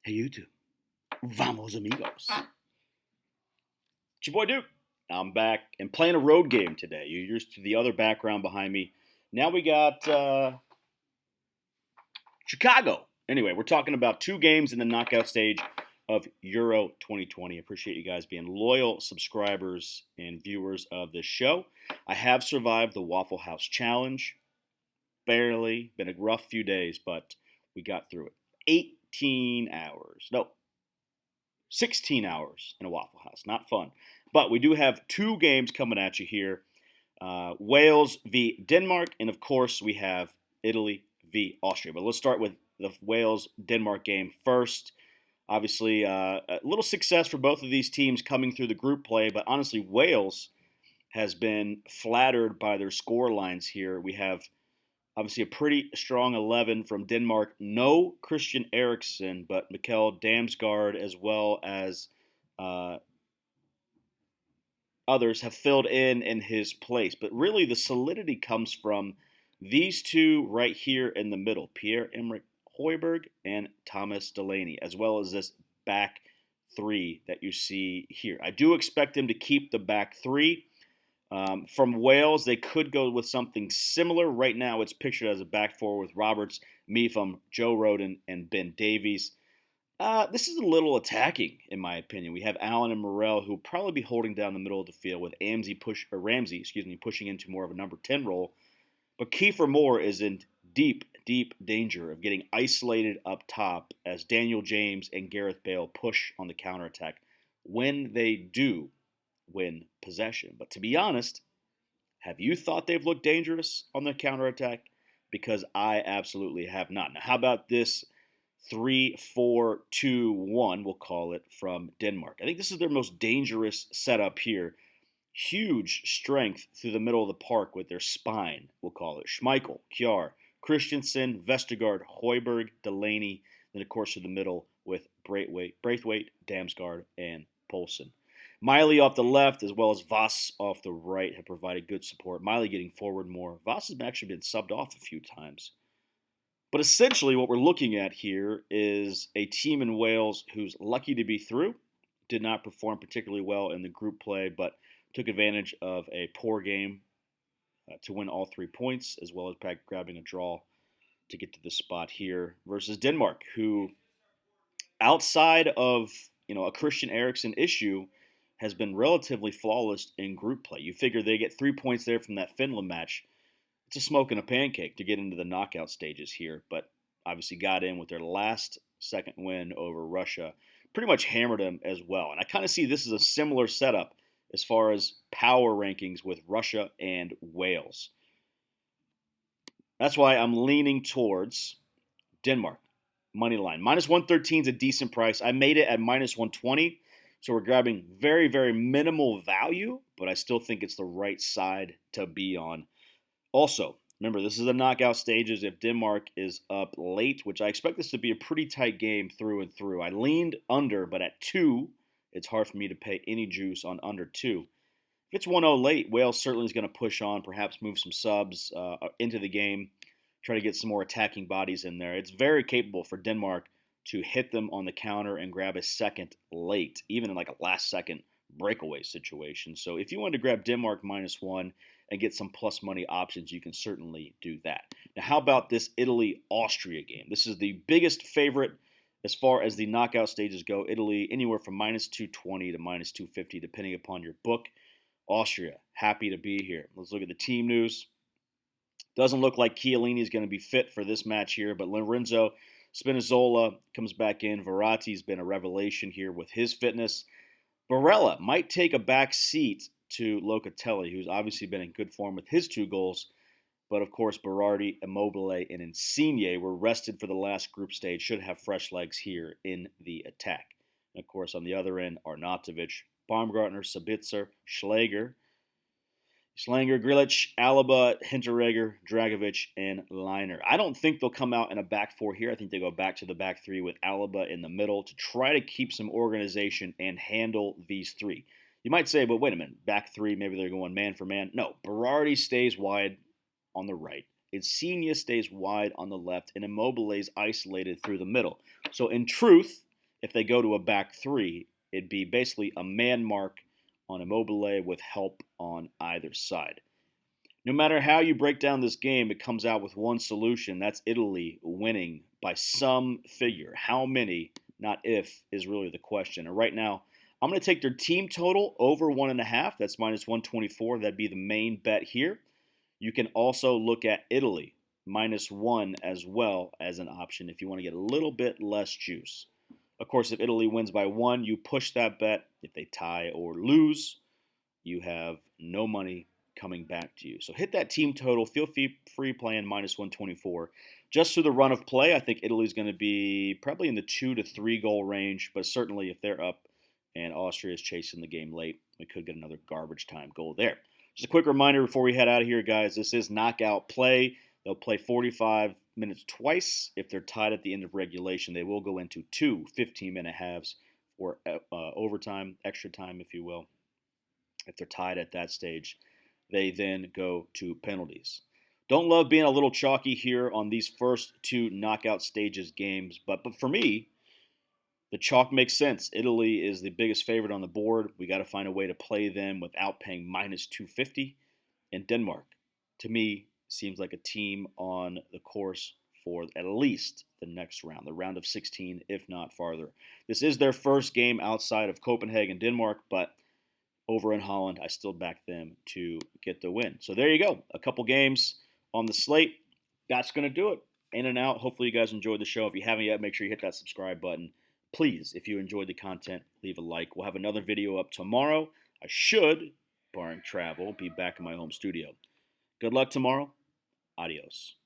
Hey, YouTube. Vamos, amigos. It's your boy Duke. I'm back and playing a road game today. You're used to the other background behind me. Now we got Chicago. Anyway, we're talking about two games in the knockout stage of Euro 2020. I appreciate you guys being loyal subscribers and viewers of this show. I have survived the Waffle House Challenge. Barely. Been a rough few days, but we got through it. 18 hours. No, 16 hours in a Waffle House. Not fun. But we do have two games coming at you here. Wales v. Denmark, and of course we have Italy v. Austria. But let's start with the Wales-Denmark game first. Obviously, a little success for both of these teams coming through the group play, but honestly, Wales has been flattered by their score lines here. We have obviously a pretty strong 11 from Denmark. No Christian Eriksen, but Mikkel Damsgaard as well as others have filled in his place. But really, the solidity comes from these two right here in the middle, Pierre-Emerick Højbjerg and Thomas Delaney, as well as this back three that you see here. I do expect them to keep the back three. From Wales, they could go with something similar. Right now, it's pictured as a back four with Roberts, Mepham, Joe Rodon, and Ben Davies. This is a little attacking, in my opinion. We have Allen and Morrell, who will probably be holding down the middle of the field, with Ramsey pushing into more of a number 10 role. But Kiefer Moore is in deep danger of getting isolated up top as Daniel James and Gareth Bale push on the counterattack when they do win possession. But to be honest, have you thought they've looked dangerous on the counterattack? Because I absolutely have not. Now, how about this 3-4-2-1, we'll call it, from Denmark? I think this is their most dangerous setup here. Huge strength through the middle of the park with their spine, we'll call it. Schmeichel, Kjær, Christensen, Vestergaard, Højbjerg, Delaney. Then, of course, through the middle with Braithwaite, Damsgaard, and Poulsen. Miley off the left, as well as Voss off the right, have provided good support. Miley getting forward more. Voss has actually been subbed off a few times. But essentially, what we're looking at here is a team in Wales who's lucky to be through. Did not perform particularly well in the group play, but took advantage of a poor game to win all 3 points, as well as grabbing a draw to get to this spot here versus Denmark, who, outside of a Christian Eriksen issue, has been relatively flawless in group play. You figure they get 3 points there from that Finland match. It's a smoke and a pancake to get into the knockout stages here, but obviously got in with their last second win over Russia. Pretty much hammered them as well. And I kind of see this as a similar setup as far as power rankings with Russia and Wales. That's why I'm leaning towards Denmark. Money line. Minus 113 is a decent price. I made it at minus 120. So we're grabbing very, very minimal value, but I still think it's the right side to be on. Also, remember, this is the knockout stages. If Denmark is up late, which I expect this to be a pretty tight game through and through. I leaned under, but at 2, it's hard for me to pay any juice on under 2. If it's 1-0 late, Wales certainly is going to push on, perhaps move some subs into the game, try to get some more attacking bodies in there. It's very capable for Denmark to hit them on the counter and grab a second late, even in like a last-second breakaway situation. So if you wanted to grab Denmark minus 1 and get some plus money options, you can certainly do that. Now, how about this Italy-Austria game? This is the biggest favorite as far as the knockout stages go. Italy anywhere from minus 220 to minus 250, depending upon your book. Austria, happy to be here. Let's look at the team news. Doesn't look like Chiellini is going to be fit for this match here, but Lorenzo Spinazzola comes back in. Verratti's been a revelation here with his fitness. Barella might take a back seat to Locatelli, who's obviously been in good form with his 2 goals. But, of course, Berardi, Immobile, and Insigne were rested for the last group stage, should have fresh legs here in the attack. And, of course, on the other end, Arnautovic, Baumgartner, Sabitzer, Schlager, Grilic, Alaba, Hinteregger, Dragovic, and Liner. I don't think they'll come out in a back 4 here. I think they go back to the back 3 with Alaba in the middle to try to keep some organization and handle these 3. You might say, but wait a minute, back 3, maybe they're going man for man. No, Berardi stays wide on the right. Insigne stays wide on the left, and Immobile is isolated through the middle. So in truth, If they go to a back three, it'd be basically a man mark on Immobile with help on either side. No matter how you break down this game, it comes out with one solution. That's Italy winning by some figure. How many, not if, is really the question. And right now, I'm going to take their team total over 1.5. That's minus 124. That'd be the main bet here. You can also look at Italy minus 1 as well as an option if you want to get a little bit less juice. Of course, if Italy wins by 1, you push that bet. If they tie or lose, you have no money coming back to you. So hit that team total. Feel free playing minus 124. Just through the run of play, I think Italy's going to be probably in the 2 to 3 goal range, but certainly if they're up and Austria is chasing the game late, we could get another garbage time goal there. Just a quick reminder before we head out of here, guys, this is knockout play. They'll play 45 minutes twice. If they're tied at the end of regulation, they will go into two 15-minute halves or overtime, extra time, if you will. If they're tied at that stage, they then go to penalties. Don't love being a little chalky here on these first two knockout stages games, but for me, the chalk makes sense. Italy is the biggest favorite on the board. We got to find a way to play them without paying minus 250. And Denmark, to me, seems like a team on the course for at least the next round, the round of 16, if not farther. This is their first game outside of Copenhagen, Denmark, but over in Holland, I still back them to get the win. So there you go. A couple games on the slate. That's going to do it. In and out. Hopefully you guys enjoyed the show. If you haven't yet, make sure you hit that subscribe button. Please, if you enjoyed the content, leave a like. We'll have another video up tomorrow. I should, barring travel, be back in my home studio. Good luck tomorrow. Adios.